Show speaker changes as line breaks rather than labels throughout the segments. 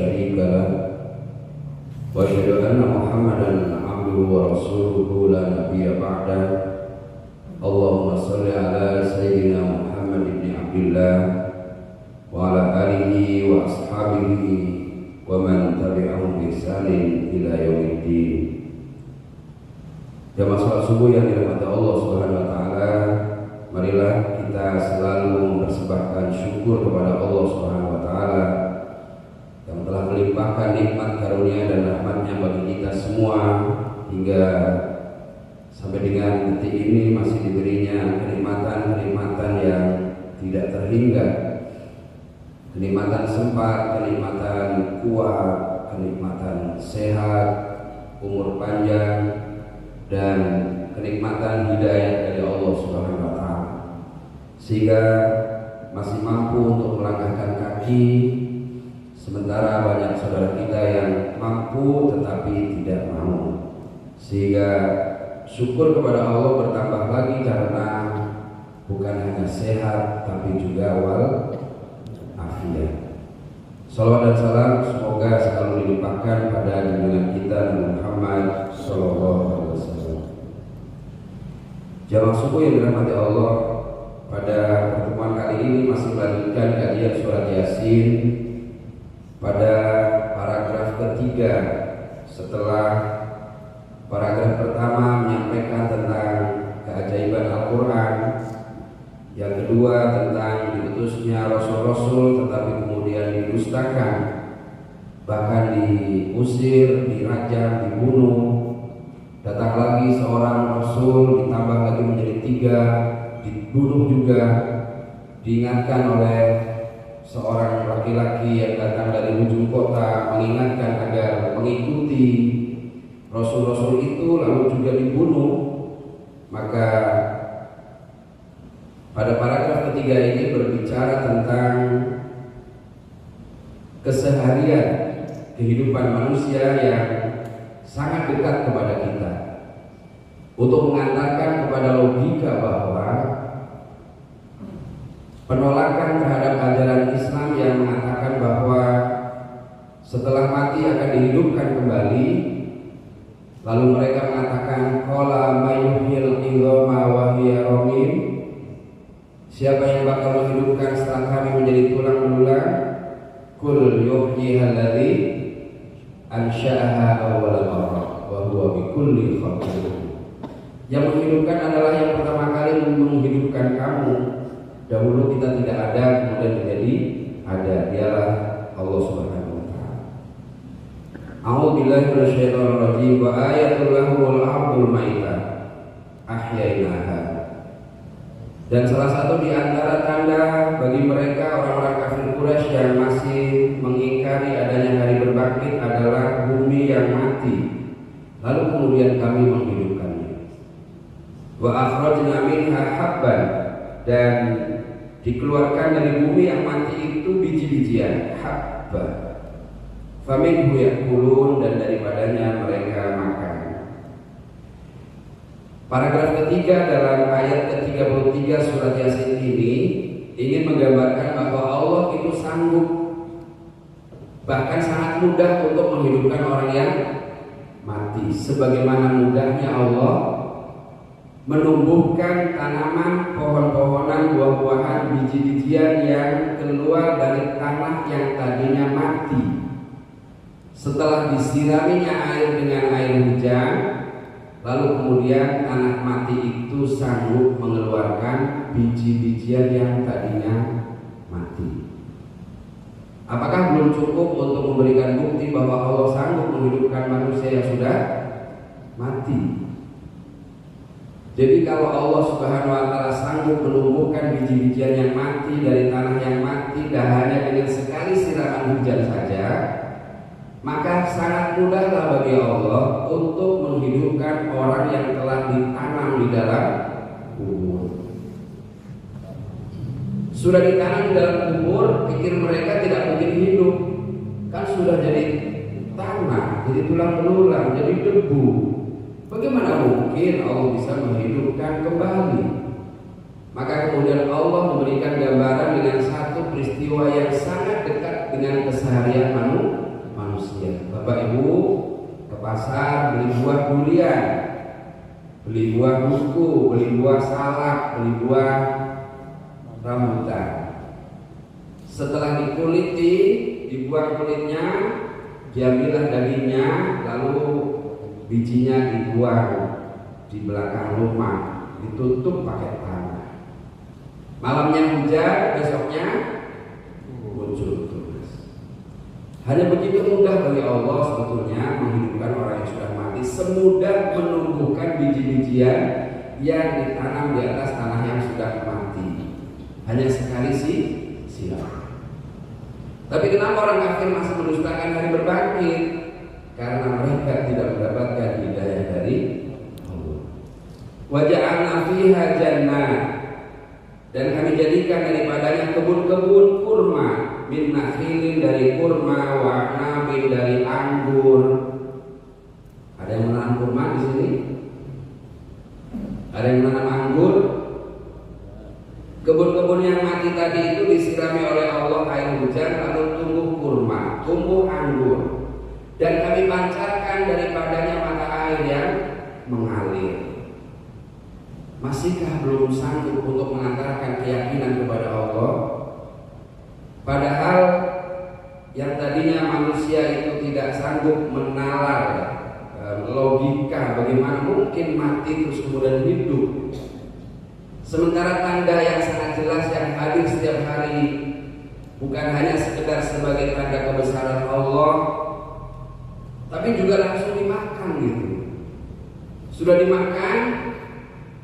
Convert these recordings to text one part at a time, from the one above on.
شريك له وأشهد أن محمدا عبده ورسوله لا نبي بعده اللهم صل على سيدنا محمد بن عبد الله وعلى آله وأصحابه ومن tabi'ahum bi ihsanin ila yaumiddin. Jamaah salat subuh yang dirahmati Allah Subhanahu wa taala, marilah kita selalu mempersembahkan syukur kepada Allah Subhanahu wa taala yang telah melimpahkan nikmat karunia dan rahmat-Nya bagi kita semua hingga sampai dengan detik ini masih diberinya kenikmatan-kenikmatan yang tidak terhingga. Kenikmatan sempat, kenikmatan kuat, kenikmatan sehat, umur panjang, dan kenikmatan hidayah dari Allah Subhanahu wa taala. Sehingga masih mampu untuk melangkahkan kaki, sementara banyak saudara kita yang mampu tetapi tidak mau. Sehingga syukur kepada Allah bertambah lagi karena bukan hanya sehat tapi juga afiat. Salawat dan salam semoga selalu dilimpahkan pada junjungan kita Nabi Muhammad sallallahu alaihi wasallam. Jamaah subuh yang dirahmati Allah, pada pertemuan kali ini masih melanjutkan kajian surat Yasin pada paragraf ketiga setelah paragraf pertama menyampaikan tentang keajaiban Al-Quran, yang kedua tentang diutusnya Rasul-Rasul tetapi kemudian didustakan, bahkan diusir, dirajam, dibunuh. Datang lagi seorang Rasul, ditambah lagi menjadi 3, dibunuh juga. Diingatkan oleh seorang laki-laki yang datang dari ujung kota mengingatkan agar mengikuti Rasul-Rasul itu, lalu juga dibunuh. Maka pada paragraf ketiga ini berbicara tentang keseharian kehidupan manusia yang sangat dekat kepada kita, untuk mengantarkan kepada logika bahwa penolakan terhadap ajaran Islam yang mengatakan bahwa setelah mati akan dihidupkan kembali. Lalu mereka mengatakan qala mayyuhyil idhama wa hiya ramim, siapa yang bakal menghidupkan setelah kami menjadi tulang belulang? Qul yuhyiha alladzi ansha'aha awwala marrah wa huwa bikulli khalqin. Yang menghidupkan adalah yang pertama kali menghidupkan kamu. Dahulu kita tidak ada, kemudian menjadi ada. Dialah Allah Subhanahu wa taala. A'udzubillahi minasyaitonir rajim. Wa ayatul lahul ardul maitah ahyainaha. Dan salah satu di antara tanda bagi mereka orang-orang kafir Quraisy yang masih mengingkari adanya hari berbangkit adalah bumi yang mati. Lalu kemudian kami menghidupkannya. Wa akhrajna minha habban, dan dikeluarkan dari bumi yang mati itu biji-bijian, habba. Faminhu yakulun, dan daripadanya mereka makan. Paragraf ketiga dalam ayat ke-33 surat Yasin ini ingin menggambarkan bahwa Allah itu sanggup, bahkan sangat mudah untuk menghidupkan orang yang mati. Sebagaimana mudahnya Allah menumbuhkan tanaman, pohon-pohonan, buah-buahan, biji-bijian yang keluar dari tanah yang tadinya mati. Setelah disiraminya air dengan air hujan, lalu kemudian tanah mati itu sanggup mengeluarkan biji-bijian yang tadinya mati. Apakah belum cukup untuk memberikan bukti bahwa Allah sanggup menghidupkan manusia yang sudah mati? Jadi kalau Allah Subhanahu wa taala sanggup menumbuhkan biji-bijian yang mati dari tanah yang mati dan hanya dengan sekali siraman hujan saja, maka sangat mudahlah bagi Allah untuk menghidupkan orang yang telah ditanam di dalam kubur. Sudah ditanam di dalam kubur, pikir mereka tidak mungkin hidup, kan sudah jadi tanah, jadi tulang belulang, jadi debu. Bagaimana mungkin Allah bisa menghidupkan kembali? Maka kemudian Allah memberikan gambaran dengan satu peristiwa yang sangat dekat dengan keseharian pasar beli buah durian, beli buah duku, beli buah salak, beli buah rambutan. Setelah dikuliti, dibuang kulitnya, diambillah dagingnya, lalu bijinya dibuang di belakang rumah, ditutup pakai tanah. Malamnya hujan, besoknya muncul tunas. Hanya begitu mudah bagi Allah sebetulnya menghidupkan orang yang sudah mati, semudah menumbuhkan biji-bijian yang ditanam di atas tanah yang sudah mati. Hanya sekali silam. Tapi kenapa orang kafir masih mendustakan hari berbangkit? Karena mereka tidak mendapatkan hidayah dari Allah. Wa ja'alna fiha jannah, dan kami jadikan daripadanya kebun-kebun kurma, min nakhilin dari kurma, wa anabin dari anggur. Ada yang menanam kurma di sini? Ada yang menanam anggur? Kebun-kebun yang mati tadi itu disirami oleh Allah air hujan, lalu tumbuh kurma, tumbuh anggur, dan kami pancarkan daripadanya mata air yang mengalir. Masihkah belum sanggup untuk mengantarkan keyakinan kepada Allah? Padahal yang tadinya manusia itu tidak sanggup menalar logika bagaimana mungkin mati terus kemudian hidup. Sementara tanda yang sangat jelas yang hadir setiap hari bukan hanya sekedar sebagai tanda kebesaran Allah, tapi juga langsung dimakan gitu. Sudah dimakan,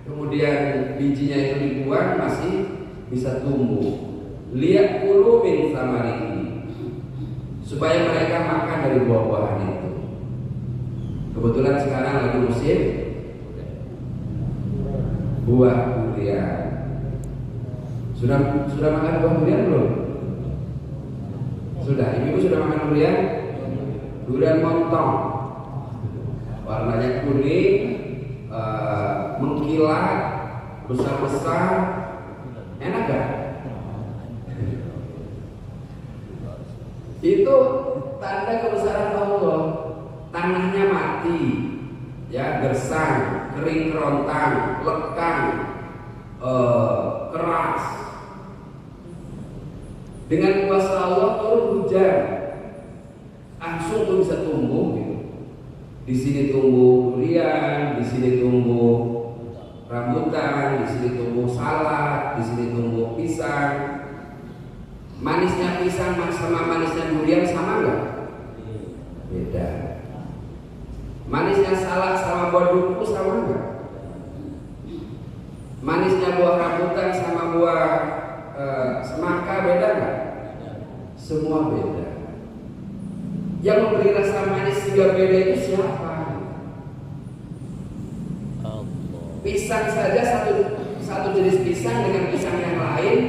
kemudian bijinya itu dibuang, masih bisa tumbuh. Lihat dulu min samarihi, supaya mereka makan dari buah-buahan itu. Kebetulan sekarang lagi musim buah durian. Sudah makan buah durian belum? Sudah. Ibu sudah makan durian? Durian montong, warnanya kuning, mengkilat, besar-besar, enak gak? Itu tanda kebesaran Allah. Tanahnya mati, ya, gersang, kering kerontang, lekang, keras. Dengan kuasa Allah turun hujan, langsung tuh bisa tumbuh gitu. Di sini tumbuh durian, di sini tumbuh rambutan, di sini tumbuh salak, di sini tumbuh pisang. Manisnya pisang sama manisnya durian sama nggak? Beda. Manisnya salak sama buah duku sama nggak? Manisnya buah rambutan sama buah semangka beda nggak? Semua beda. Yang memberi rasa manis juga beda itu siapa? Pisang saja satu jenis pisang dengan pisang yang lain,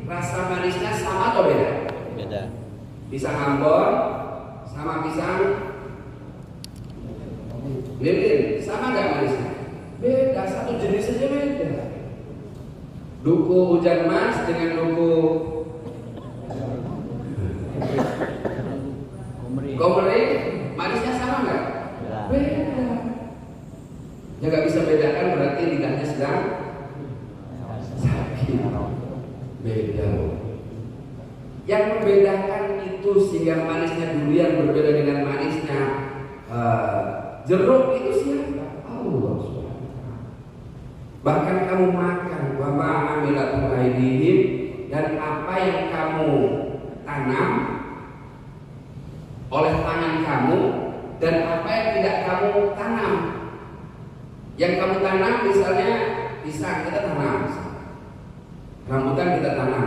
rasa manisnya sama atau beda? Beda. Pisang Ambon sama pisang lilin sama nggak manisnya? Beda, satu jenis saja beda. Duku hujan mas dengan duku komering, manisnya sama nggak? Beda. Ya nggak bisa bedakan berarti lidahnya sedang sakit. Beda. Yang membedakan itu sehingga manisnya durian berbeda dengan manisnya jeruk itu siapa? Allah SWT. Bahkan kamu makan wa ma amilatu aydihim, dan apa yang kamu tanam oleh tangan kamu, dan apa yang tidak kamu tanam. Yang kamu tanam misalnya pisang kita tanam, rambutan kita tanam,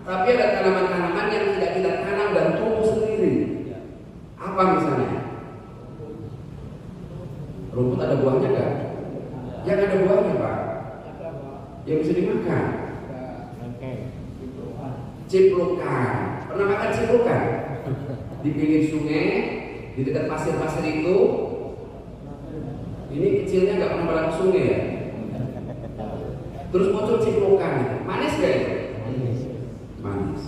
tapi ada tanaman-tanaman yang tidak kita tanam dan tumbuh sendiri. Apa misalnya? Rumput ada buahnya nggak? Yang ada buahnya Pak, yang bisa dimakan. Ciplukan. Pernah makan ciplukan? Di pinggir sungai, di dekat pasir-pasir itu. Ini kecilnya nggak pernah balik sungai ya. Terus muncul ciplukan. Manis gak itu? Manis.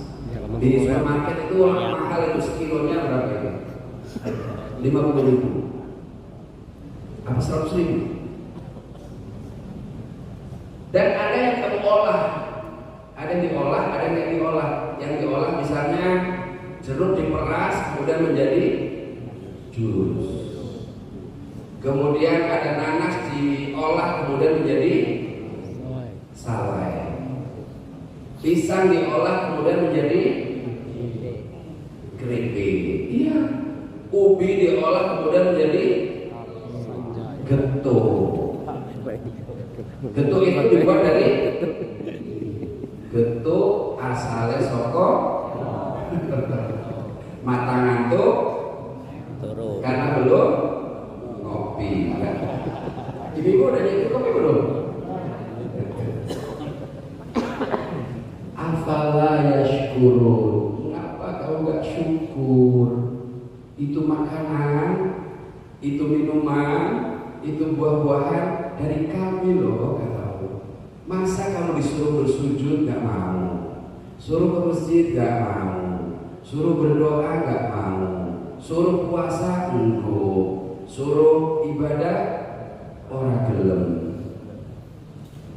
Di supermarket itu mahal, itu sekilonya berapa itu? 50.000. Apa 100.000? Dan ada yang kamu olah, ada yang diolah, ada yang diolah. Yang diolah misalnya jeruk diperas kemudian menjadi jus. Kemudian ada nanas diolah kemudian menjadi salai. Pisang diolah kemudian menjadi keripik. Iya. Ubi diolah kemudian menjadi getuk. Getuk itu dibuat dari getuk asalnya soko matangan tuh karena belum ngopi. Ibu udah nyetir kopi belum? Afala yashkurun. Mengapa kau gak syukur? Itu makanan, itu minuman, itu buah-buahan dari kami loh, kata Allah. Masa kamu disuruh bersujud gak mau, suruh ke masjid gak mau, suruh berdoa gak mau, suruh puasa enggak, suruh ibadah orang gelem.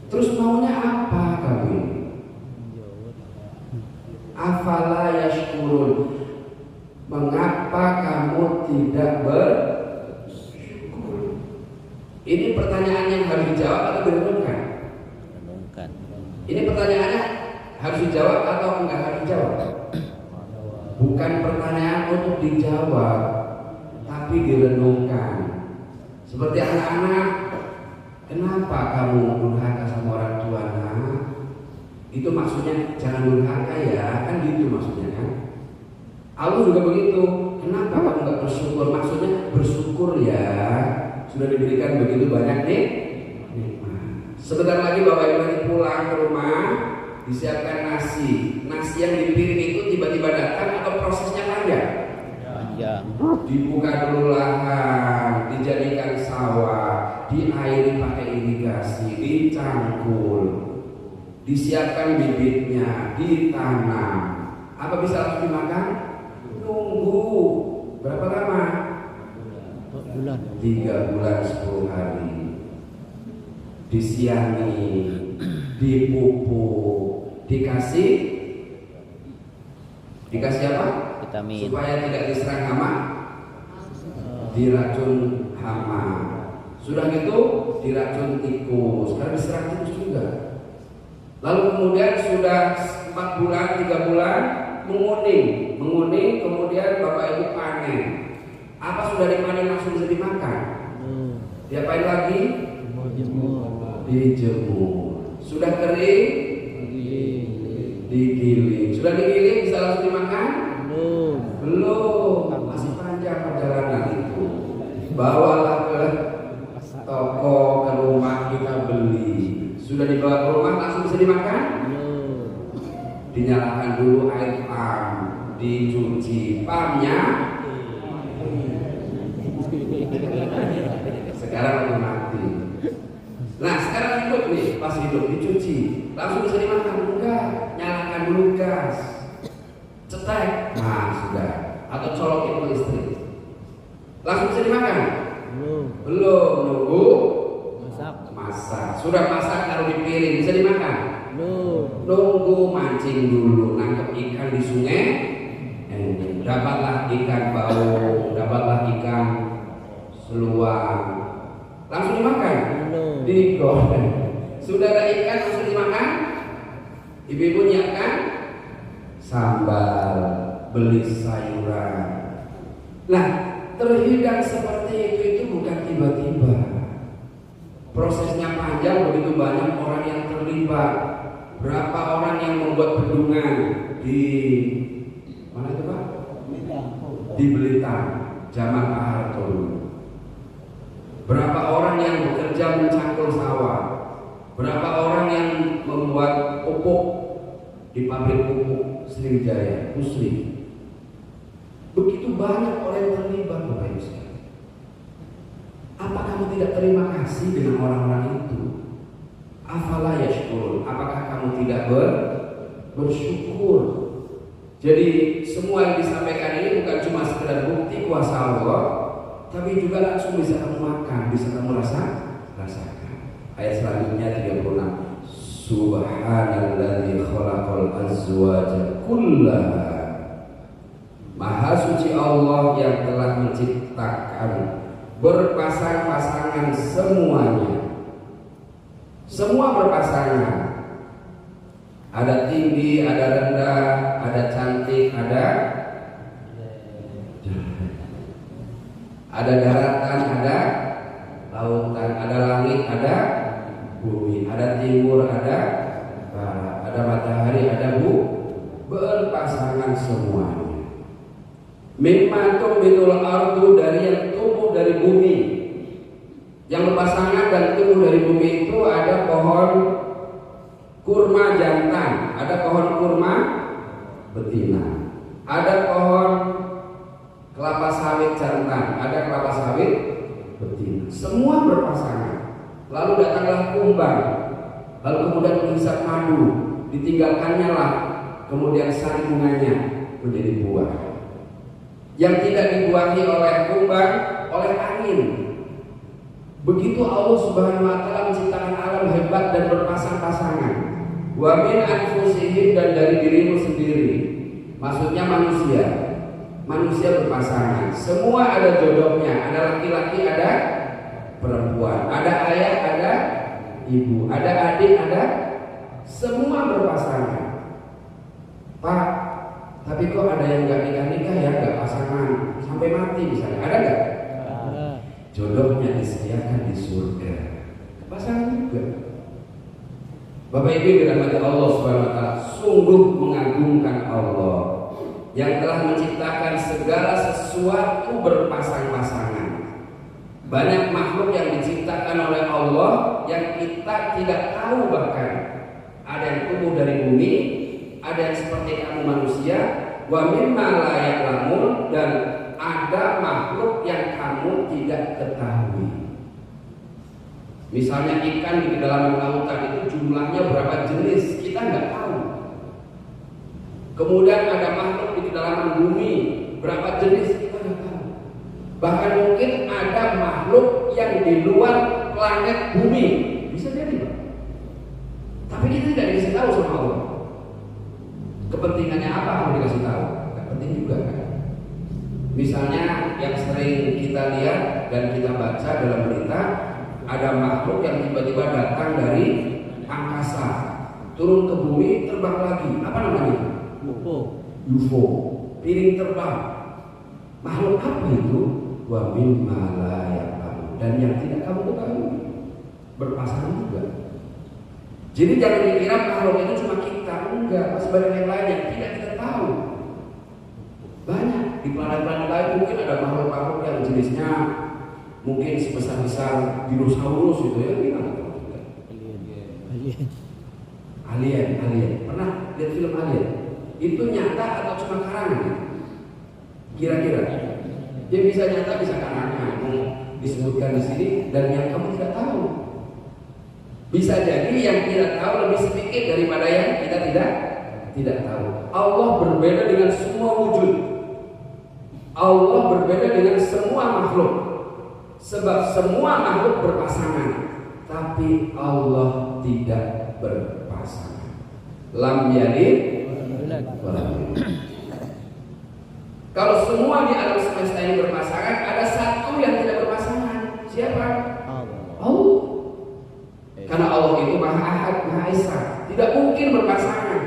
Terus maunya apa kamu ini? Afala yashkurun. Mengapa kamu tidak bersyukur? Ini pertanyaan yang harus dijawab atau direnungkan?
Renungkan.
Ini pertanyaannya harus dijawab atau enggak harus dijawab? Bukan pertanyaan untuk dijawab, tapi direnungkan. Seperti anak-anak, kenapa kamu durhaka sama orang tua? Nah, itu maksudnya jangan durhaka ya, kan gitu maksudnya kan? Allah juga begitu. Kenapa kamu nggak bersyukur? Maksudnya bersyukur ya, sudah diberikan begitu banyak nih nikmat. Sebentar lagi Bapak Ibu nanti pulang ke rumah, disiapkan nasi. Nasi yang di piring itu tiba-tiba datang atau prosesnya panjang?
Panjang.
Dibuka dulu lahan, dijadikan sawah, diairi pakai irigasi, dicangkul, disiapkan bibitnya, ditanam. Apa bisa langsung dimakan? Nunggu berapa lama? 3 bulan 10 hari. Disiangi, dipupuk, dikasih apa?
Vitamin.
Supaya tidak diserang hama, diracun hama. Sudah gitu diracun tikus, karena diserang tikus juga. Lalu kemudian sudah 4 bulan, 3 bulan menguning, kemudian Bapak Ibu panen. Apa sudah dipanen langsung bisa dimakan? Diapain lagi? Dijemur. Sudah kering? Digiling. Sudah digiling bisa langsung dimakan? Belum. Masih panjang perjalanan itu. Bawalah ke toko, ke rumah kita beli. Sudah dibawa ke rumah langsung bisa dimakan? Dinyalakan dulu air pam, dicuci pamnya. Sekarang lagi mati. Nah sekarang hidup nih, pas hidup dicuci, langsung bisa dimakan? Enggak, nyalakan dulu gas, cetek, nah sudah, atau colokin ke listrik, langsung bisa dimakan? Belum, nunggu masak. Sudah masak taruh di piring, bisa dimakan? Nunggu mancing dulu, nangkep ikan di sungai, dapatlah ikan bau, dapatlah ikan seluang, langsung dimakan? Digoreng. Sudah ada ikan langsung dimakan? Ibu-ibu nyiapkan sambal, beli sayuran. Nah, terhidang seperti itu bukan tiba-tiba. Prosesnya panjang, begitu banyak orang yang terlibat. Berapa orang yang membuat bendungan di mana itu Pak? Di Blitar, zaman Pak Harto. Berapa orang yang bekerja mencangkul sawah? Berapa orang yang membuat pupuk di pabrik pupuk Sriwijaya, Muslim? Begitu banyak orang yang terlibat, Bapak Ibu sekalian. Apa kamu tidak terima kasih dengan orang-orang itu? Afala yashkurun. Apakah kamu tidak bersyukur? Jadi semua yang disampaikan ini bukan cuma sekedar bukti kuasa Allah, tapi juga langsung bisa kamu makan, bisa kamu rasakan. Ayat selanjutnya 36. Subhanalladzi khalaqal azwaja kullaha. Maha suci Allah yang telah menciptakan berpasang-pasangan semuanya. Semua berpasangan. Ada tinggi, ada rendah, ada cantik, ada daratan, ada lautan, ada langit, ada bumi, ada timur, ada barat, ada matahari, ada berpasangan semuanya. Mimma tumbitul ardu, dari yang tumbuh dari bumi. Yang berpasangan dan tumbuh dari bumi itu ada pohon kurma jantan, ada pohon kurma betina, ada pohon kelapa sawit jantan, ada kelapa sawit betina. Semua berpasangan. Lalu datanglah kumbang, lalu kemudian menghisap madu, ditinggalkannya lah kemudian sari bunganya menjadi buah yang tidak dibuahi oleh kumbang, oleh angin. Begitu Allah Subhanahu wa taala menciptakan alam hebat dan berpasang-pasangan. Wa min anfusihim, dan dari dirimu sendiri. Maksudnya manusia. Manusia berpasangan. Semua ada jodohnya, ada laki-laki, ada perempuan, ada ayah, ada ibu, ada adik, ada semua berpasangan. Pak, tapi kok ada yang nggak nikah ya, nggak pasangan sampai mati misalnya, ada nggak? Jodohnya disediakan di surga, pasangan juga. Bapak Ibu yang dirahmati Allah Subhanahu wa taala, sungguh mengagumkan Allah yang telah menciptakan segala sesuatu berpasang-pasangan. Banyak makhluk yang diciptakan oleh Allah yang kita tidak tahu, bahkan ada yang tumbuh dari bumi, ada yang seperti kamu manusia, wa mimma la ya'lamun, dan ada makhluk yang kamu tidak ketahui. Misalnya ikan di kedalaman lautan itu jumlahnya berapa jenis, kita nggak tahu. Kemudian ada makhluk di kedalaman bumi, berapa jenis, kita nggak tahu. Bahkan mungkin ada makhluk yang di luar planet bumi, bisa jadi, Pak. Tapi kita tidak dikasih tahu sama Allah. Kepentingannya apa kalau dikasih tahu? Nggak penting juga kan. Misalnya yang sering kita lihat dan kita baca dalam berita, ada makhluk yang tiba-tiba datang dari angkasa, turun ke bumi, terbang lagi. Apa namanya? UFO. Piring terbang. Makhluk apa itu? Wa mimma la ya'lamun, dan yang tidak kamu ketahui. Berpasangan juga. Jadi jangan dikira makhluk itu cuma kita, enggak, masih banyak yang lain yang tidak kita tahu. Banyak di planet-planet lain mungkin ada makhluk-makhluk yang jenisnya mungkin sebesar-besar dinosaurus gitu ya, kita nggak tahu juga. Alien. Pernah lihat film Alien? Itu nyata atau cuma karangan? Kira-kira? Dia bisa nyata, bisa karangan, disebutkan di sini, dan yang kamu tidak tahu. Bisa jadi yang kita tahu lebih sedikit daripada yang kita tidak tahu. Allah berbeda dengan semua wujud. Allah berbeda dengan semua makhluk. Sebab semua makhluk berpasangan, tapi Allah tidak berpasangan. Lam yalid wa lam yulad. Kalau semua di alam semesta ini berpasangan, ada satu yang tidak berpasangan. Siapa? Allah. Karena Allah itu Maha Ahad, Maha Esa, tidak mungkin berpasangan.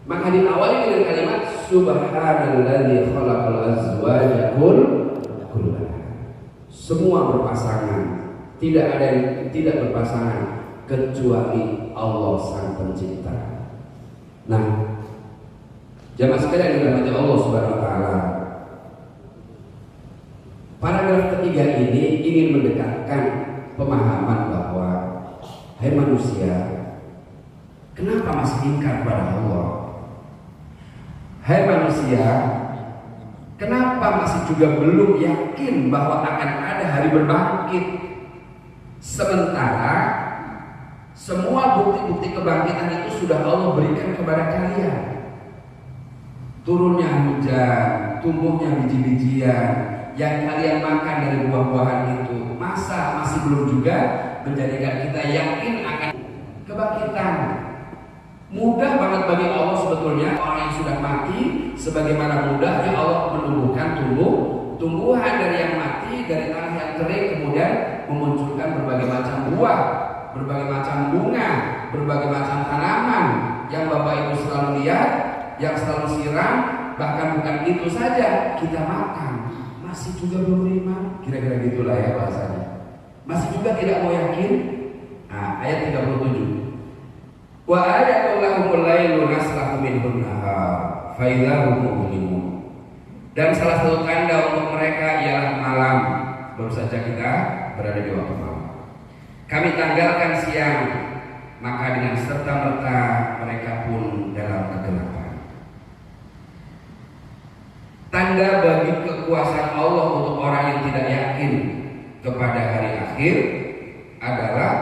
Maka diawali dengan kalimat Subhanalladzi khalaqal azwaja kullaha. Semua berpasangan, tidak ada yang tidak berpasangan kecuali Allah Sang Pencipta. Nah, jamaah sekalian yang dirahmati Allah Subhanahu wa taala, paragraf ketiga ini ingin mendekatkan pemahaman bahwa hai manusia, kenapa masih ingkar pada Allah? Hai manusia, kenapa masih juga belum yakin bahwa akan ada hari berbangkit? Sementara semua bukti-bukti kebangkitan itu sudah Allah berikan kepada kalian. Turunnya hujan, tumbuhnya biji-bijian, yang kalian makan dari buah-buahan itu, masa masih belum juga menjadikan kita yakin akan kebangkitan? Mudah banget bagi Allah sebetulnya orang yang sudah mati, sebagaimana mudahnya Allah menumbuhkan tumbuhan dari yang mati, dari tanah yang kering, kemudian memunculkan berbagai macam buah, berbagai macam bunga, berbagai macam tanaman yang Bapak Ibu selalu lihat, yang selalu siram. Bahkan bukan itu saja, kita makan masih juga belum beriman, kira-kira gitulah ya bahasanya. Masih juga tidak mau yakin. Nah, ayat 37. Wa ayatul lahumul lailu naslahu minhun nahar fa idza hum mublimun. Dan salah satu tanda untuk mereka ialah malam. Baru saja kita berada di waktu malam. Kami tanggalkan siang, maka dengan serta-merta mereka pun dalam kegelapan. Tanda bagi kekuasaan Allah untuk orang yang tidak yakin kepada hari akhir adalah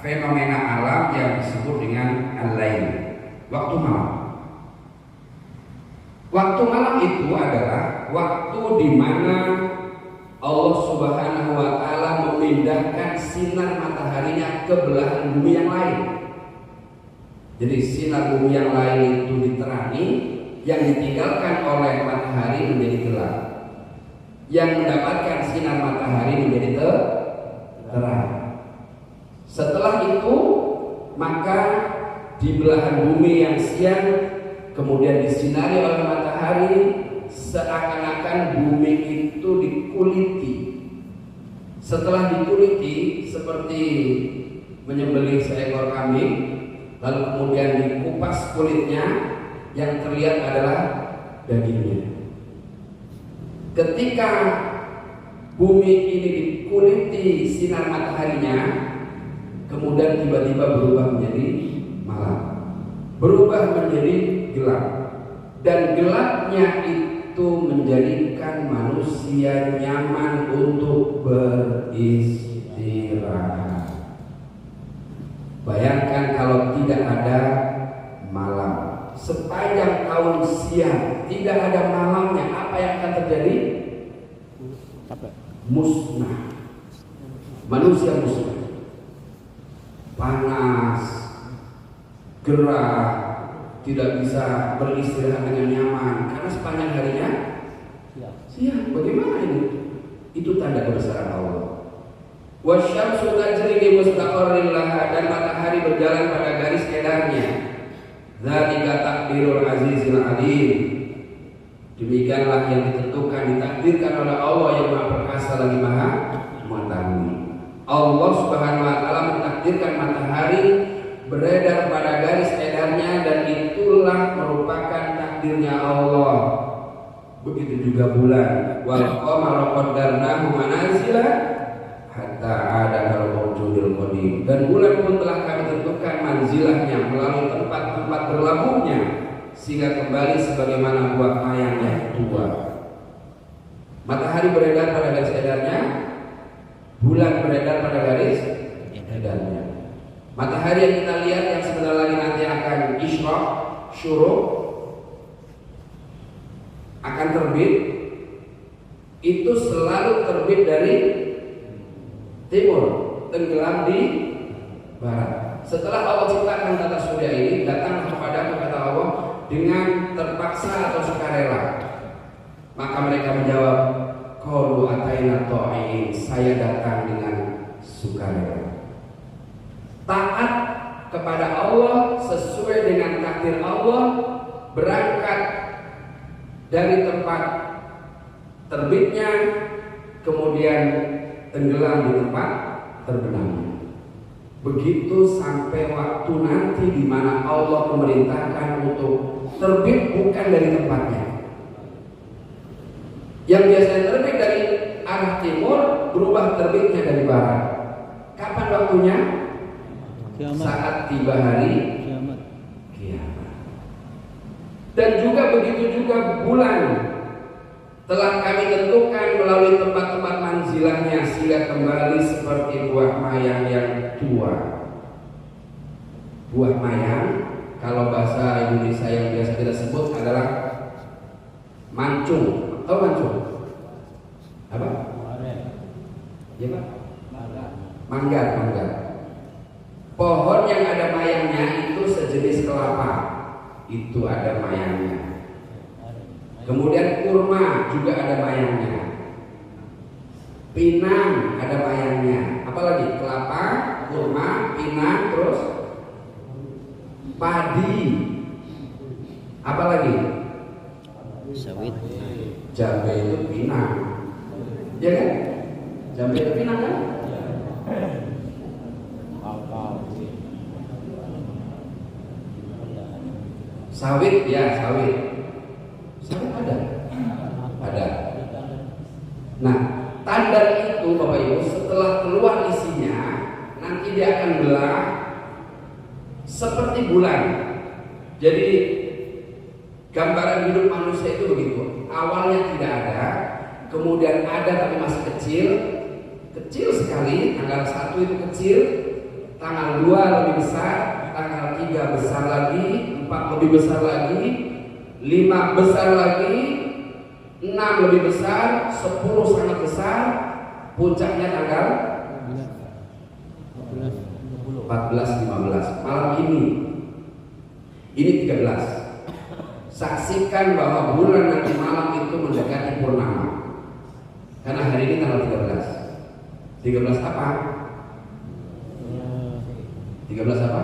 fenomena alam yang disebut dengan al-lail, waktu malam. Waktu malam itu adalah waktu di mana Allah Subhanahu wa taala memindahkan sinar mataharinya ke belahan bumi yang lain. Jadi sinar bumi yang lain itu diterangi, yang ditinggalkan oleh matahari menjadi gelap, yang mendapatkan sinar matahari menjadi terang. Setelah itu maka di belahan bumi yang siang kemudian disinari oleh matahari, seakan-akan bumi itu dikuliti. Setelah dikuliti seperti menyembelih seekor kambing, lalu kemudian dikupas kulitnya, yang terlihat adalah dagingnya. Ketika bumi ini dikuliti sinar mataharinya, kemudian tiba-tiba berubah menjadi malam, berubah menjadi gelap, dan gelapnya itu menjadikan manusia nyaman untuk beristirahat. Bayangkan kalau tidak ada malam, sepanjang tahun siang tidak ada malamnya, apa yang akan terjadi? Musnah. Manusia musnah. Panas, gerah, tidak bisa beristirahat dengan nyaman karena sepanjang harinya siang. Bagaimana ini? Itu tanda kebesaran Allah. Wasyamsu tajri li mustaqarrin laha, dan matahari berjalan pada garis edarnya. Dzalika takdirul azizil alim. Demikianlah yang ditentukan, ditakdirkan oleh Allah yang Maha Perkasa lagi Maha Mengetahui. Allah Subhanahu wa taala mentakdirkan matahari beredar pada garis edarnya, dan itulah merupakan takdirnya Allah. Begitu juga bulan. Wal qamara qaddarnahu manazila hatta ada al-mawjudil qadim. Dan bulan pun telah kami tentukan manzilahnya melalui tempat-tempat berlabuhnya, sehingga kembali sebagaimana buah mayang yang tua. Matahari beredar pada garis edarnya, bulan beredar pada garis edarnya. Matahari yang kita lihat yang sebentar lagi nanti akan isyraq, syuruq, akan terbit, itu selalu terbit dari timur, tenggelam di barat. Setelah Allah ciptakan tata surya ini, datang kepadaku, kata Allah, dengan terpaksa atau sukarela. Maka mereka menjawab, qalu ataina ta'in, saya datang dengan sukarela. Taat kepada Allah sesuai dengan takdir Allah, berangkat dari tempat terbitnya, kemudian tenggelam di tempat terbenamnya. Begitu sampai waktu nanti di mana Allah memerintahkan untuk terbit bukan dari tempatnya. Yang biasanya terbit dari arah timur, berubah terbitnya dari barat. Kapan waktunya? Kiamat. Saat tiba hari kiamat. Dan juga begitu juga bulan telah kami tentukan melalui tempat-tempat manzilahnya, sehingga kembali seperti buah mayang yang tua. Buah mayang, kalau bahasa Indonesia yang biasa kita sebut adalah mancung. Tahu mancung? Apa? Ya Pak? Manggar. Pohon yang ada mayangnya itu sejenis kelapa, itu ada mayangnya. Kemudian kurma juga ada mayangnya. Pinang ada mayangnya. Apalagi? Kelapa, kurma, pinang, terus padi. Apalagi?
Sawit.
Jambe itu pinang. Ya kan? Jambe itu pinang kan? Sawit ya, sawit. Sawit ada. Nah, tandan itu Bapak Ibu setelah keluar isinya nanti dia akan belah seperti bulan. Jadi gambaran hidup manusia itu begitu. Awalnya tidak ada, kemudian ada tapi masih kecil sekali. Tanggal 1 itu kecil, tanggal 2 lebih besar, tanggal 3 besar lagi, 4 lebih besar lagi, 5 besar lagi, 6 lebih besar, 10 sangat besar, puncaknya tanggal 14-15 malam ini 13. Saksikan bahwa bulan nanti malam itu mendekati purnama. Karena hari ini tanggal 13. 13 apa? 13 apa?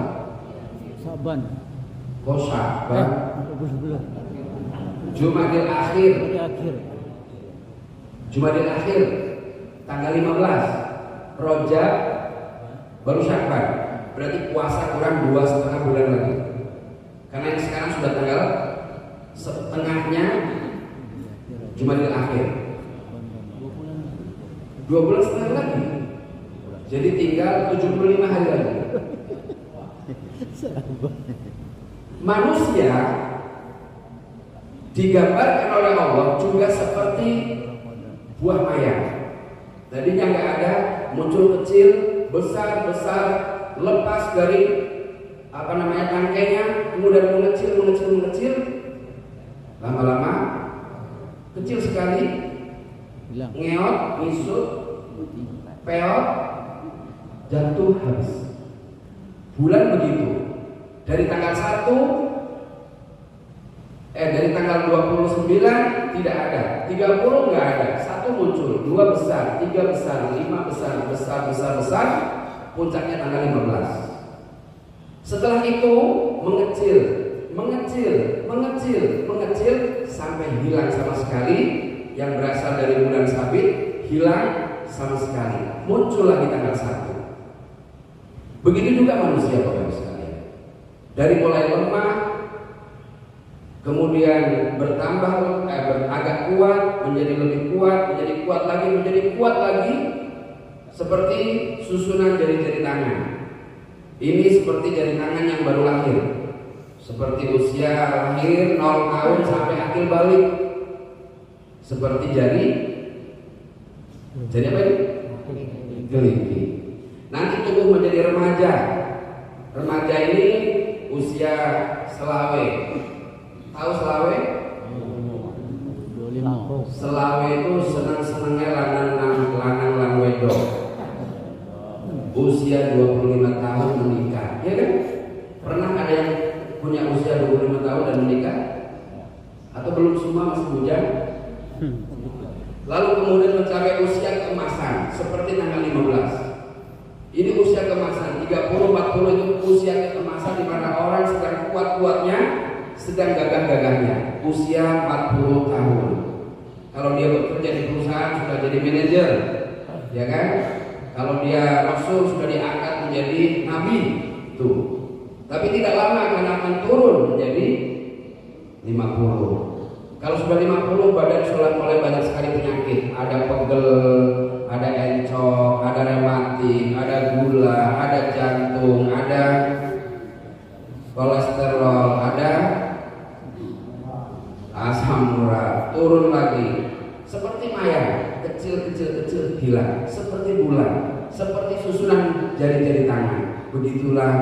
Saban.
Kok Syaban? Jumadil Akhir. Jumadil Akhir tanggal 15. Rojab baru Syaban. Berarti puasa kurang 2,5 bulan lagi. Karena ini sekarang sudah tanggal setengahnya Jumadil Akhir. 2 bulan setengah lagi. Jadi tinggal 75 hari lagi. Manusia digambarkan oleh Allah juga seperti buah mayang. Tadinya nggak ada, muncul kecil, besar, lepas dari tangkainya, kemudian mengecil, lama-lama kecil sekali, ngeot, misut, peot, jatuh habis. Bulan begitu. Dari tanggal 29 tidak ada, 30 nggak ada, 1 muncul, 2 besar, 3 besar, 5 besar, puncaknya tanggal 15. Setelah itu mengecil sampai hilang sama sekali. Yang berasal dari bulan sabit hilang sama sekali. Muncul lagi tanggal 1. Begitu juga manusia Bapak Ibu sekalian. Dari mulai lemah, kemudian bertambah agak kuat, menjadi lebih kuat, menjadi kuat lagi, seperti susunan jari-jari tangan. Ini seperti jari tangan yang baru lahir, seperti usia lahir 0 tahun sampai akil balik, seperti jari apa ini? Kelingking. Nanti tumbuh menjadi remaja. Remaja ini usia selawe. Tahu selawe? Selawe itu senang-senangnya lanang lan wedok. Usia 25 tahun menikah, ya kan? Pernah ada yang punya usia 25 tahun dan menikah? Atau belum semua masih bujang? Lalu kemudian mencapai usia keemasan seperti tanggal 15. Ini usia keemasan 30-40 itu usia keemasan di mana orang sedang kuat-kuatnya, sedang gagah-gagahnya. Usia 40 tahun. Kalau dia bekerja di perusahaan sudah jadi manajer, ya kan? Kalau dia rasul sudah diangkat menjadi nabi, tuh. Tapi tidak lama karena akan turun menjadi 50. Kalau sudah 50 badan sudah mulai banyak sekali penyakit. Ada pegel, ada encok, ada rematik, ada gula, ada jantung, ada kolesterol, ada asam urat, turun lagi. Seperti mayang, kecil hilang, seperti bulan, seperti susunan jari-jari tangan. Begitulah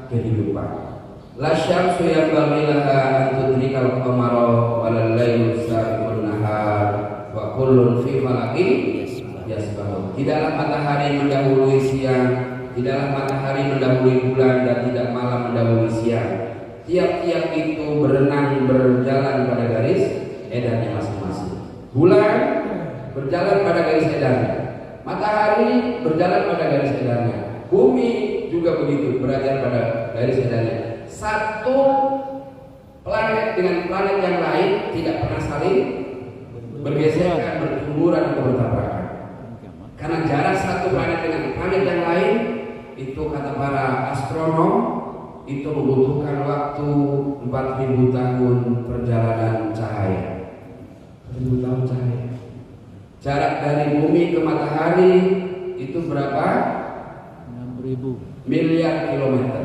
kehidupan. La syamsu yanbaghi laha an tudrikal qamara wal lailu sabiqun nahar wa kullun fi falakin yasbahun. Tidaklah matahari mendahului siang, tidaklah matahari mendahului bulan, dan tidak malam mendahului siang. Tiap-tiap itu berenang berjalan pada garis edarnya masing-masing. Bulan berjalan pada garis edarnya, matahari berjalan pada garis edarnya, bumi juga begitu, berjalan pada garis edarnya. Satu planet dengan planet yang lain tidak pernah saling bergesekan, bertumburan atau bertabrakan. Karena jarak satu planet dengan planet yang lain itu kata para astronom itu membutuhkan waktu 4.000 tahun perjalanan cahaya. 4.000 tahun cahaya. Jarak dari bumi ke matahari itu berapa?
6.000
miliar kilometer.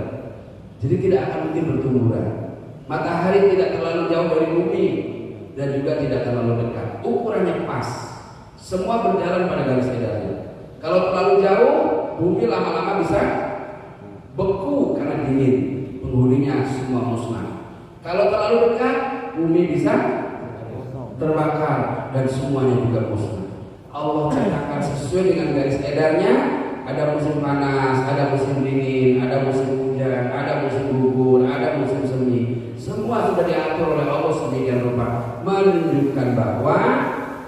Jadi tidak akan mungkin bertumburan. Matahari tidak terlalu jauh dari bumi dan juga tidak terlalu dekat. Ukurannya pas. Semua berjalan pada garis edarnya. Kalau terlalu jauh, bumi lama-lama bisa beku karena dingin, penghuninya semua musnah. Kalau terlalu dekat, bumi bisa terbakar dan semuanya juga musnah. Allah ciptakan sesuai dengan garis edarnya. Ada musim panas, ada musim dingin, ada musim hujan, ada musim gugur, ada musim semi. Semua sudah diatur oleh Allah sedemikian rupa, menunjukkan bahwa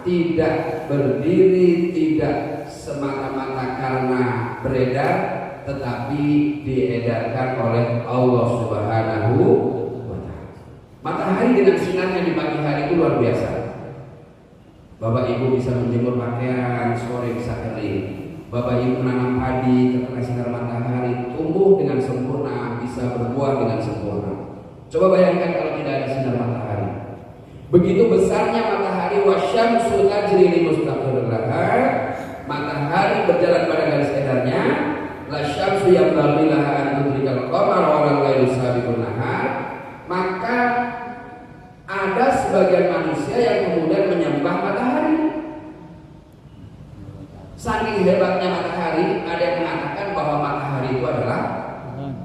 tidak berdiri, tidak semata-mata karena beredar, tetapi diedarkan oleh Allah Subhanahu wa Ta'ala. Matahari dengan sinarnya di pagi hari itu luar biasa. Bapak Ibu bisa menjemur pakaian, sore bisa kering. Bapak Ibu menanam padi terkena sinar matahari, tumbuh dengan sempurna, bisa berbuah dengan sempurna. Coba bayangkan kalau tidak ada sinar matahari. Begitu besarnya matahari, wasyamsu tajri li mustaqarrin laha. Matahari berjalan pada garis edarnya. La syamsu yanbaghi laha an tudrikal qamara wa la lailu sabiqun nahar. Maka ada sebagian manusia yang kemudian menyembah matahari. Saking hebatnya matahari, ada yang mengatakan bahwa matahari itu adalah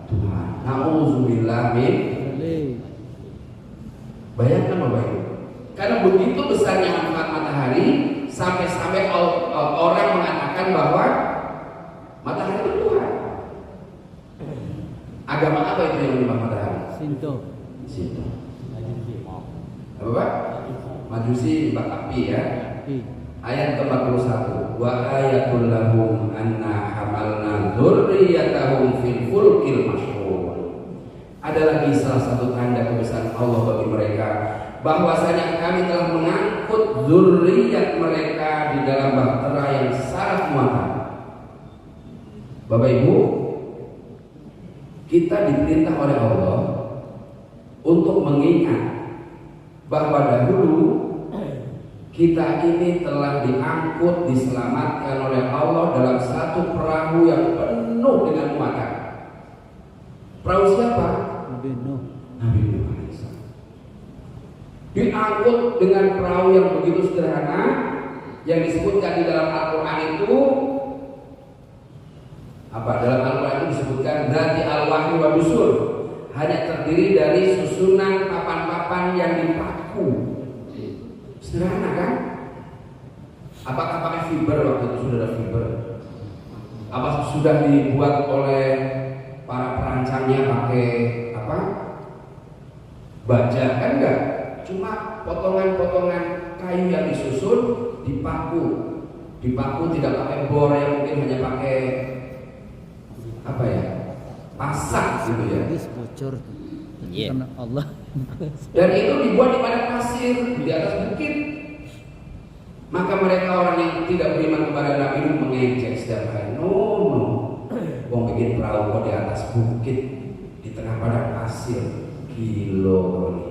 Tuhan. Nauzubillah min. Bayangkan Bapak Ibu. Karena begitu besarnya manfaat matahari, sampai-sampai orang mengatakan bahwa matahari itu Tuhan. Agama apa itu yang menyembah matahari?
Sinto.
Apa Pak? Majusi nyembah api ya. Ayat ke-41. Wa ayatul lahum anna hamalna dzurriyyatahum fil fulkil mashhur. Ada lagi salah satu tanda kebesaran Allah bagi mereka, bahwasanya kami telah mengangkut zuriat mereka di dalam bahtera yang syarat muatan. Bapak Ibu, kita diperintah oleh Allah untuk mengingat bahwa dahulu kita ini telah diangkut, diselamatkan oleh Allah dalam satu perahu yang penuh dengan muatan. Perahu siapa? Nabi Nuh. Diangkut dengan perahu yang begitu sederhana, yang disebutkan di dalam Al-Quran itu apa? Dalam Al-Quran itu disebutkan dzati al-wahyi wa dusur, hanya terdiri dari susunan papan-papan yang dipaku. Sederhana kan? Apakah pakai fiber waktu itu? Sudah ada fiber? Apa sudah dibuat oleh para perancangnya pakai apa? Baja? Kan enggak? Cuma potongan-potongan kayu yang disusun dipaku tidak pakai bor yang mungkin hanya pakai apa ya? Pasak gitu ya.
Bocor. Karena Allah.
Dan itu dibuat di padang pasir di atas bukit. Maka mereka orang yang tidak beriman kepada Nabi Nuh mengejek setiap hari. No. Wong bikin perahu kok di atas bukit di tengah padang pasir. Gilo ini.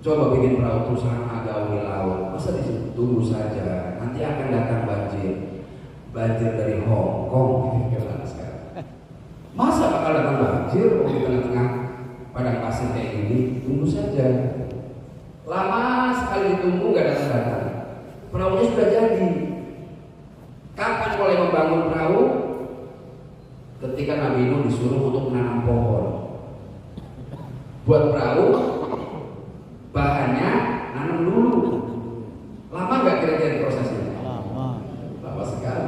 Coba bikin perahu terus sama gawe laut. Masa di situ tunggu saja. Nanti akan datang banjir. Banjir dari Hong Kong gitu sekarang. Masa bakal datang banjir di tengah-tengah padang pasir kayak gini? Tunggu saja. Lama sekali ditunggu nggak datang. Perahunya sudah jadi. Kapan mulai membangun perahu? Ketika Nabi Nuh disuruh untuk menanam pohon. Buat perahu, bahannya nanam dulu. Lama nggak kira-kira prosesnya? Lama sekali.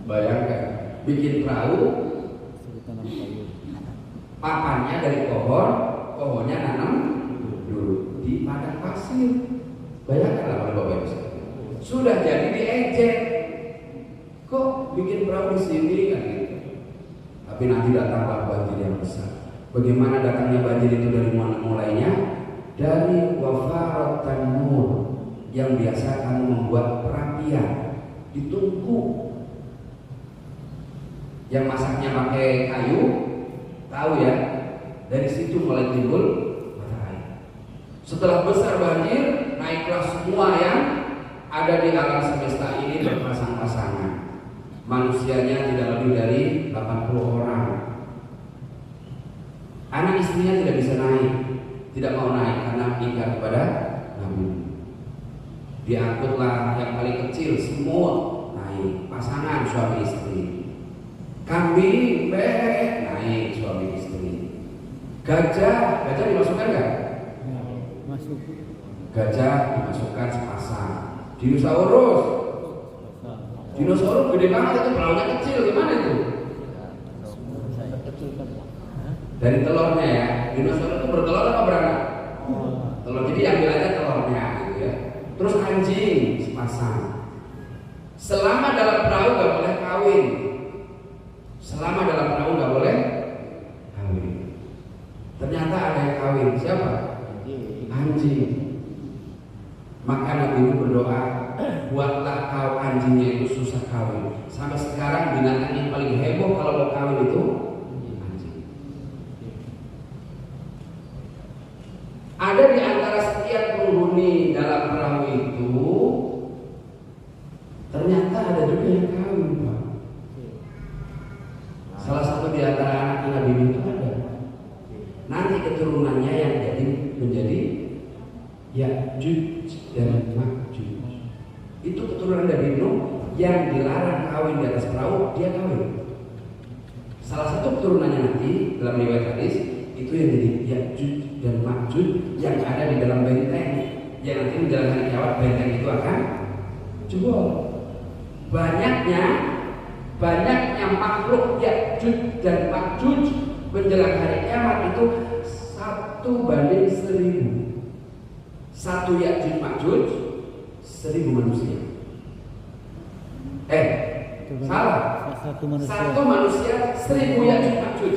Bayangkan, bikin perahu,
Suruh tanam kayu.
papannya dari pohon, pohonnya nanam dulu di padang pasir. Bayangkanlah pada Bapak Ibu sekalian. Sudah jadi diejek. Kok bikin perahu di sini kan gitu. Tapi nanti datanglah banjir yang besar. Bagaimana datangnya banjir itu dari mana mulainya? Dari wafaratan nur yang biasa kamu membuat perapian ditungku. Yang masaknya pakai kayu, tahu ya? Dari situ mulai timbul mata air. Setelah besar banjir, naiklah semua yang ada di alam semesta ini berpasang-pasangan. Manusianya tidak lebih dari 80 orang. Anak istrinya tidak bisa naik, tidak mau naik karena ingkar kepada Nabi. Diangkutlah yang paling kecil, semut naik, pasangan suami istri. Kambing, bebek naik suami istri. Gajah dimasukkan nggak?
Masuk.
Gajah dimasukkan sepasang. Dinosaurus gede banget itu, perahunya kecil, gimana itu? Dari telurnya ya, dinosaurus itu bertelur apa beranak? Telur, jadi ambil aja telurnya gitu ya. Terus anjing sepasang. Selama dalam perahu nggak boleh kawin. Selama dalam perahu nggak boleh kawin. Ternyata ada yang kawin, siapa? Anjing. Maka Nabi berdoa, buatlah kau anjingnya itu susah kawin. Sampai sekarang binatang yang paling heboh kalau mau kawin itu anjing. Ada di antara setiap penghuni dalam perahu itu, ternyata ada juga yang kawin, Pak. Salah satu di antara anak Nabi itu ada. Nanti keturunannya yang menjadi Ya'juj dan Ma'juj. Itu keturunan dari Nuh yang dilarang kawin di atas perahu, dia kawin. Salah satu keturunannya nanti dalam riwayat hadis itu yang jadi Ya'juj dan Ma'juj yang ada di dalam benteng, yang nanti menjalankan kiamat benteng itu akan jebol. Banyaknya makhluk Ya'juj dan Ma'juj menjelang hari kiamat itu 1:1000. Satu Ya'juj Ma'juj 1000 manusia. Salah. Satu manusia 1000 Ya'juj Ma'juj.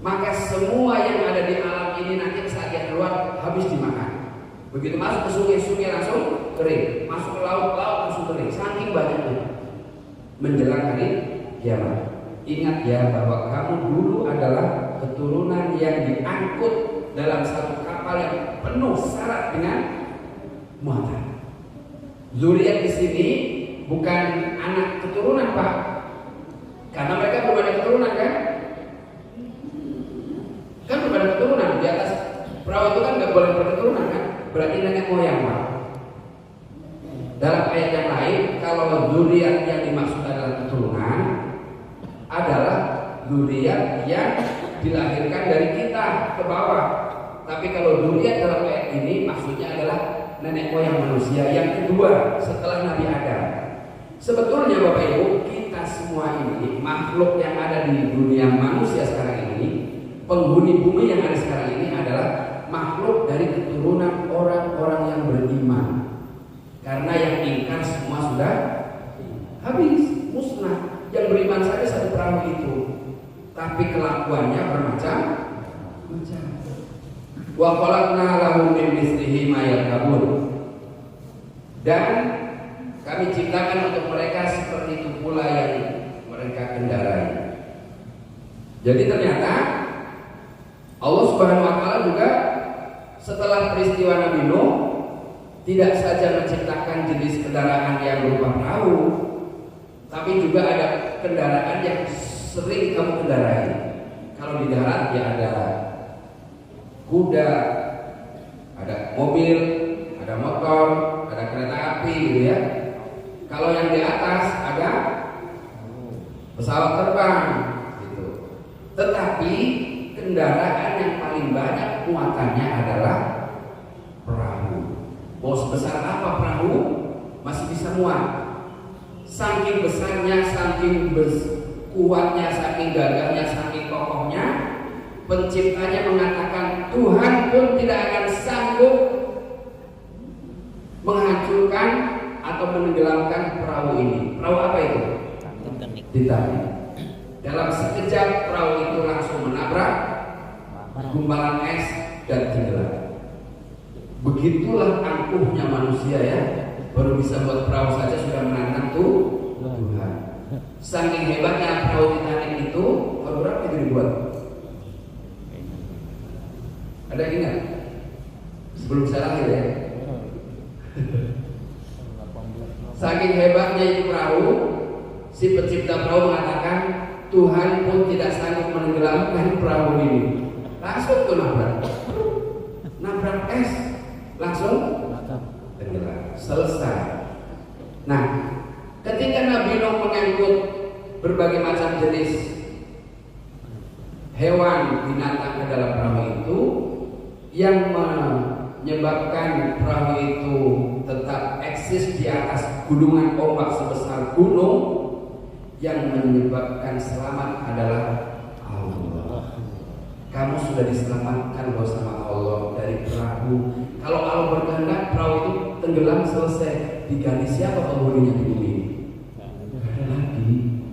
Maka semua yang ada di alam ini nanti saat dia keluar habis dimakan. Begitu masuk ke sungai-sungai langsung kering, masuk ke laut-laut langsung kering. Saking banyaknya. Menjelang hari kiamat. Ingat ya bahwa kamu dulu adalah keturunan yang diangkut dalam satu kapal yang penuh syarat dengan muatan. Zuriat di sini bukan anak keturunan, Pak, karena mereka belum ada keturunan kan? Kan belum ada keturunan di atas perahu itu kan nggak boleh berketurunan kan? Berarti nenek moyang, Pak. Dalam ayat yang lain, kalau zuriat yang dimaksud adalah keturunan, adalah zuriat yang dilahirkan dari kita ke bawah. Tapi kalau zuriat dalam ayat ini maksudnya adalah nenek moyang manusia yang kedua setelah Nabi Adam. Sebetulnya Bapak Ibu, kita semua ini makhluk yang ada di dunia manusia sekarang ini, penghuni bumi yang ada sekarang ini adalah makhluk dari keturunan orang-orang yang beriman. Karena yang ingkar semua sudah habis, musnah. Yang beriman saja satu perahu itu, tapi kelakuannya bermacam-macam. Wa khalaqna lahum min mislihi ma yarkabun. Dan kami ciptakan untuk mereka seperti itu pula yang mereka kendarai. Jadi ternyata Allah Subhanahu wa taala juga setelah peristiwa Nabi Nuh tidak saja menciptakan jenis kendaraan yang berupa perahu, tapi juga ada kendaraan yang sering kamu kendarai. Kalau di darat ya ada kuda, ada mobil, ada motor, ada kereta api gitu ya. Kalau yang di atas ada pesawat terbang gitu. Tetapi kendaraan yang paling banyak muatannya adalah perahu. Mau sebesar apa perahu masih bisa muat. saking besarnya, saking kuatnya, saking gagahnya, saking kokohnya, penciptanya mengatakan Tuhan pun tidak akan sanggup menghancurkan atau menenggelamkan perahu ini. Perahu apa itu? Titanic. Dalam sekejap perahu itu langsung menabrak gumpalan es dan tenggelam. Begitulah angkuhnya manusia ya. Baru bisa buat perahu saja sudah menantang Tuhan. Saking hebatnya perahu Titanic itu, tahun berapa itu dibuat? Ada ingat? Sebelum saya lahir ya. Saking hebatnya itu perahu, si pencipta perahu mengatakan Tuhan pun tidak sanggup menenggelamkan perahu ini. Langsung tuh nabrak es, langsung tenggelam, selesai. Nah, ketika Nabi Nuh mengangkut berbagai macam jenis hewan binatang ke dalam perahu itu, yang menyebabkan perahu itu tetap eksis di atas gunungan ombak sebesar gunung, yang menyebabkan selamat adalah Allah. Kamu sudah diselamatkan loh sama Allah dari perahu. Kalau Allah berkehendak perahu itu tenggelam selesai. Diganti siapa penghuninya di bumi? Tidak ada lagi.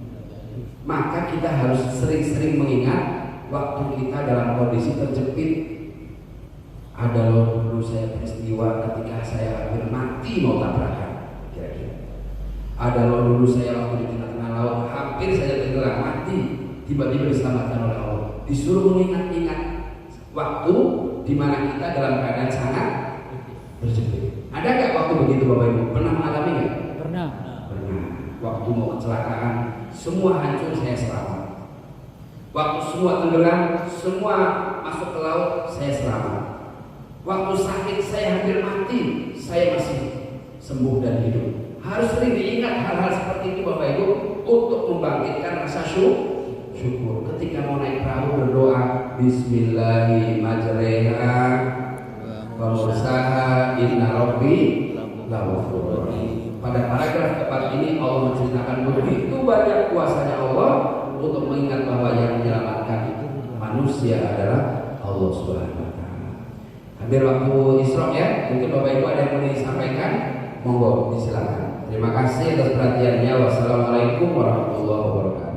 Maka kita harus sering-sering mengingat waktu kita dalam kondisi terjepit. Ada loh dulu saya peristiwa ketika saya hampir mati mau tabrakan. Kira-kira. Ada loh dulu saya waktu di tengah-tengah laut hampir saya tenggelam mati. Tiba-tiba diselamatkan oleh Allah. Disuruh mengingat-ingat waktu di mana kita dalam keadaan sangat terjepit. Ada nggak waktu begitu Bapak Ibu? Pernah mengalami nggak?
Pernah.
Waktu mau kecelakaan, semua hancur saya selamat. Waktu semua tenggelam, semua masuk ke laut, saya selamat. Waktu sakit saya hampir mati, saya masih sembuh dan hidup. Harus sering diingat hal-hal seperti itu Bapak Ibu untuk membangkitkan rasa syukur. Ketika mau naik perahu berdoa Bismillahirrahmanirrahim wa mursaha inna rabbi laghafurur rahim. Pada paragraf keempat ini Allah menceritakan begitu banyak kuasanya Allah untuk mengingat bahwa yang menyelamatkan manusia adalah Allah Subhanahu wa taala. Hampir waktu Isra ya, mungkin Bapak Ibu ada yang mau disampaikan, monggo disilakan. Terima kasih atas perhatiannya. Wassalamualaikum warahmatullahi wabarakatuh.